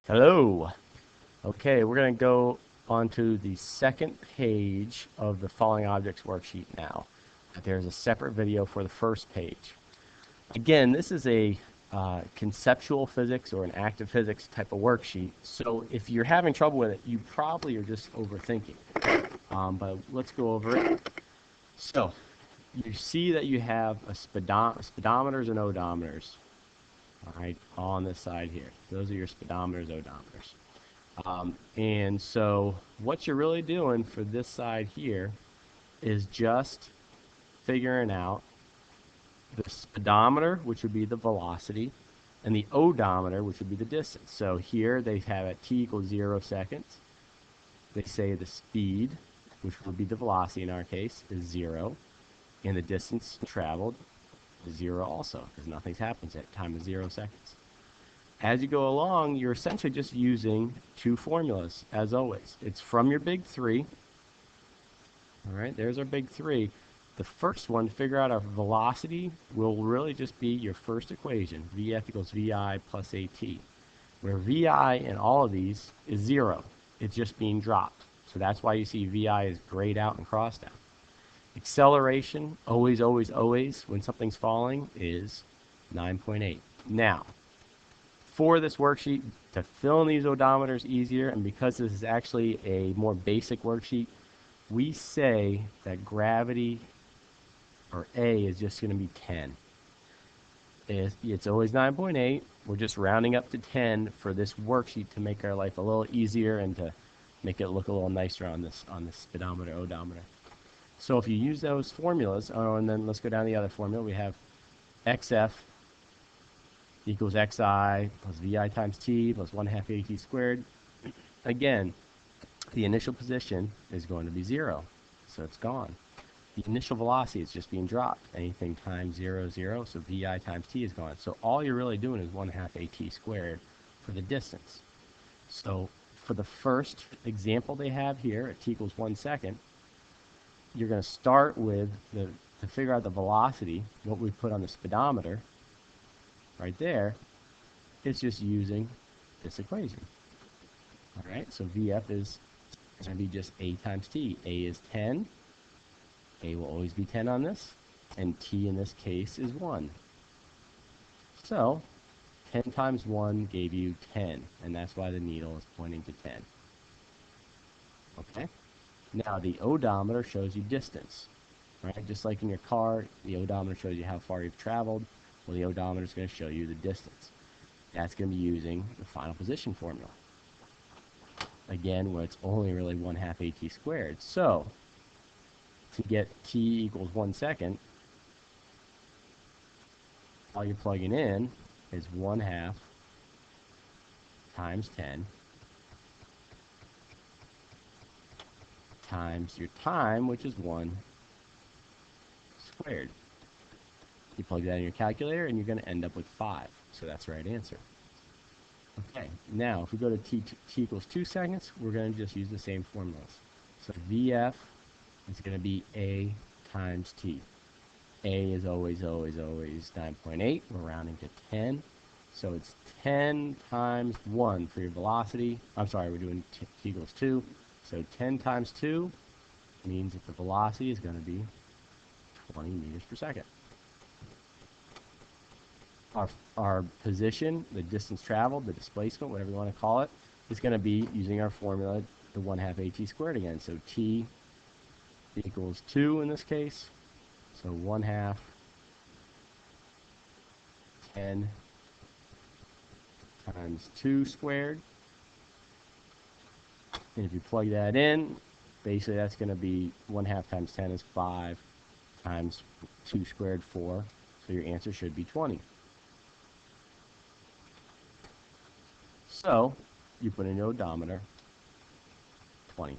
Hello. Okay, we're going to go onto the second page of the Falling Objects worksheet now. There's a separate video for the first page. Again, this is a conceptual physics or an active physics type of worksheet. So if you're having trouble with it, you probably are just overthinking. But let's go over it. So you see that you have speedometers and odometers. All right, on this side here. Those are your speedometers, odometers. And so what you're really doing for this side here is just figuring out the speedometer, which would be the velocity, and the odometer, which would be the distance. So here they have at t equals 0 seconds. They say the speed, which would be the velocity in our case, is 0, and the distance traveled is 0 also, because nothing's happened at time of 0 seconds. As you go along, you're essentially just using two formulas, as always. It's from your big three. All right, there's our big three. The first one, to figure out our velocity, will really just be your first equation, Vf equals Vi plus At, where Vi in all of these is 0. It's just being dropped. So that's why you see Vi is grayed out and crossed out. Acceleration, always, always, always, when something's falling, is 9.8. Now, for this worksheet, to fill in these odometers easier, and because this is actually a more basic worksheet, we say that gravity, or A, is just going to be 10. It's always 9.8. We're just rounding up to 10 for this worksheet to make our life a little easier and to make it look a little nicer on this speedometer, odometer. So if you use those formulas, and then let's go down the other formula. We have XF equals xi plus vi times t plus 1/2 at squared. Again, the initial position is going to be 0, so it's gone. The initial velocity is just being dropped. Anything times 0, 0, so vi times t is gone. So all you're really doing is 1/2 at squared for the distance. So for the first example they have here at t equals 1 second, you're going to start with, to figure out the velocity, what we put on the speedometer, right there, it's just using this equation. All right, so Vf is going to be just A times T. A is 10. A will always be 10 on this. And T in this case is 1. So 10 times 1 gave you 10. And that's why the needle is pointing to 10. Okay? Now the odometer shows you distance. Right? Just like in your car, the odometer shows you how far you've traveled. Well, the odometer is going to show you the distance. That's going to be using the final position formula. Again, where it's only really 1/2 at squared. So, to get t equals 1 second, all you're plugging in is 1/2 times 10 times your time, which is 1 squared. You plug that in your calculator, and you're going to end up with 5. So that's the right answer. Okay, now if we go to t equals 2 seconds, we're going to just use the same formulas. So Vf is going to be A times T. A is always, always, always 9.8. We're rounding to 10. So it's 10 times 1 for your velocity. I'm sorry, we're doing t equals 2. So 10 times 2 means that the velocity is going to be 20 meters per second. Our position, the distance traveled, the displacement, whatever you want to call it, is going to be using our formula, the 1/2 at squared again. So t equals 2 in this case. So 1/2 10 times 2 squared. And if you plug that in, basically that's going to be 1/2 times 10 is 5 times 2 squared 4. So your answer should be 20. So you put in your odometer, 20.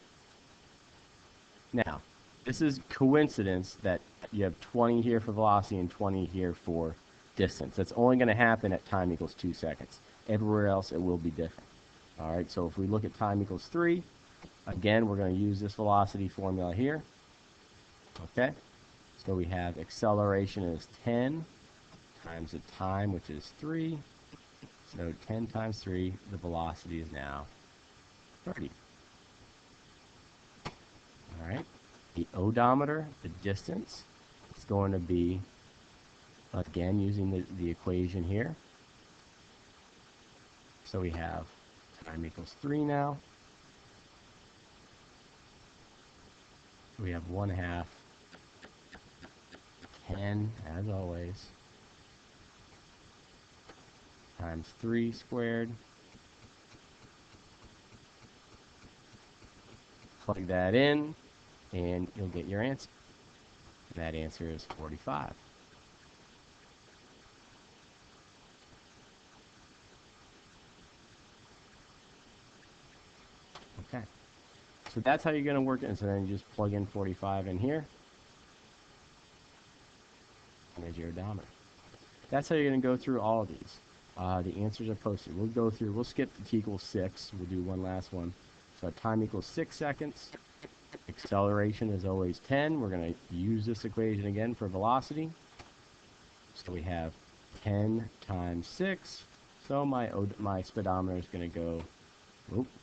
Now, this is coincidence that you have 20 here for velocity and 20 here for distance. That's only going to happen at time equals 2 seconds. Everywhere else, it will be different. All right, so if we look at time equals 3, again, we're going to use this velocity formula here. Okay, so we have acceleration is 10 times the time, which is 3, So 10 times 3, the velocity is now 30. All right. The odometer, the distance, is going to be, again, using the equation here. So we have time equals 3 now. We have 1/2, 10, as always, times 3 squared. Plug that in, and you'll get your answer. And that answer is 45. Okay. So that's how you're going to work it. And so then you just plug in 45 in here. And there's your odometer. That's how you're going to go through all of these. The answers are posted. We'll skip the t equals 6. We'll do one last one. So time equals 6 seconds. Acceleration is always 10. We're going to use this equation again for velocity. So we have 10 times 6. So my speedometer is going to go,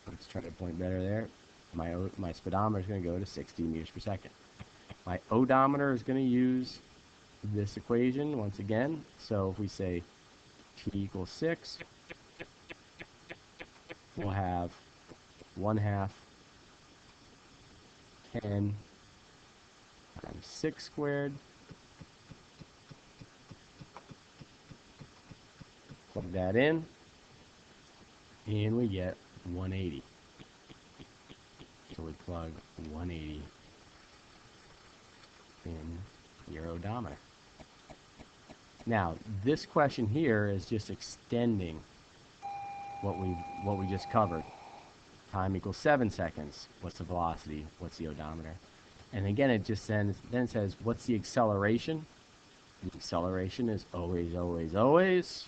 let's try to point better there. My speedometer is going to go to 60 meters per second. My odometer is going to use this equation once again. So if we say t equals 6, we'll have 1/2 10 times 6 squared. Plug that in, and we get 180. So we plug 180 in your odometer. Now, this question here is just extending what we just covered. Time equals 7 seconds. What's the velocity? What's the odometer? And again, it just then says, what's the acceleration? The acceleration is always, always, always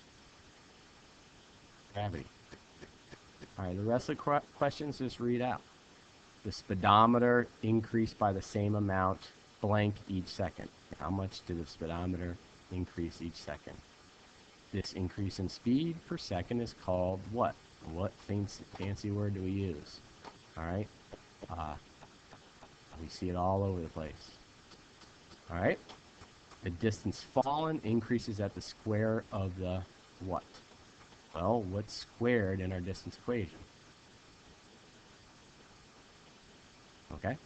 gravity. All right, the rest of the questions just read out. The speedometer increased by the same amount blank each second. How much did the speedometer increase each second? This increase in speed per second is called what? What fancy word do we use? All right. We see it all over the place. All right. The distance fallen increases at the square of the what? Well, what's squared in our distance equation? Okay.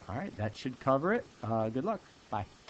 All right. That should cover it. Good luck. Bye.